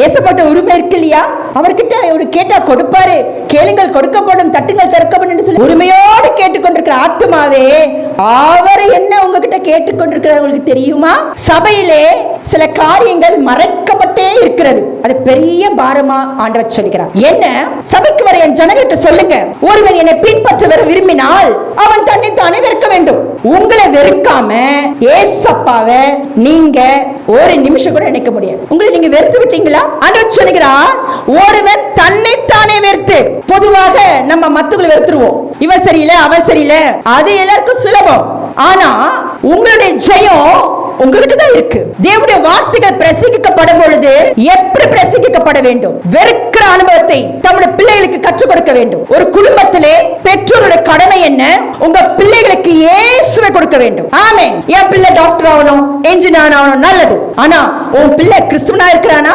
ஏசப்பட்ட உரிமை இருக்கு இல்லையா? அவர்கிட்ட ஒரு கேட்டா கொடுப்பாரு. கேளுங்கள் கொடுக்கப்படும், தட்டுங்கள் திறக்கப்படும் என்று சொல்லி உரிமையோடு கேட்டுக்கொண்டிருக்கிற ஆத்துமாவே, அவர் என்ன உங்ககிட்ட கேட்டுக்கொண்டிருக்கிறது உங்களுக்கு தெரியுமா? சபையிலே சில காரியங்கள் மறைக்கப்பட்டே இருக்கிறது. அது பெரிய பாரமா ஆண்டவர் சொல்லுகிறார். என்ன? சபைக்கு வர என் ஜனங்கிட்ட சொல்லுங்க, ஒருவன் என்னை பின்பற்ற வர விரும்பினால் அவன் தன்னை தானே வெறுக்க வேண்டும். உங்களை வெறுக்காம ஏசப்பாவை நீங்க ஒரு நிமிஷம் கூட நினைக்க முடியாது. உங்களை நீங்க வெறுத்து விட்டீங்களா? ஆண்டவர் சொல்லுகிறார், ஒருவன் தன்னைத்தானே வெறுத்து. பொதுவாக நம்ம மத்தவங்களை வெறுத்துருவோம். இவன் சரியில்லை, அவன் சரியில்லை, அது எல்லாருக்கும் சுலபம். ஆனா உங்களுடைய ஜெயம் உங்ககிட்ட தான் இருக்கு. தேவனுடைய வார்த்தைகள் பிரசங்கிக்கப்படும் பொழுது எப்படி பிரசங்கிக்கப்பட வேண்டும்? வெறுக்கிற அனுபவத்தை நம்முடைய பிள்ளைகளுக்கு கற்றுக் கொடுக்க வேண்டும். ஒரு குடும்பத்திலே பெற்றோருடைய கடமை என்ன? உங்க பிள்ளைகளுக்கு இயேசுவை கொடுக்க வேண்டும். ஆமென். என் பிள்ளை டாக்டர் ஆகணும், என்ஜினியர் ஆகணும், நல்லது. ஆனா உன் பிள்ளை கிறிஸ்துவனா இருக்கிறானா?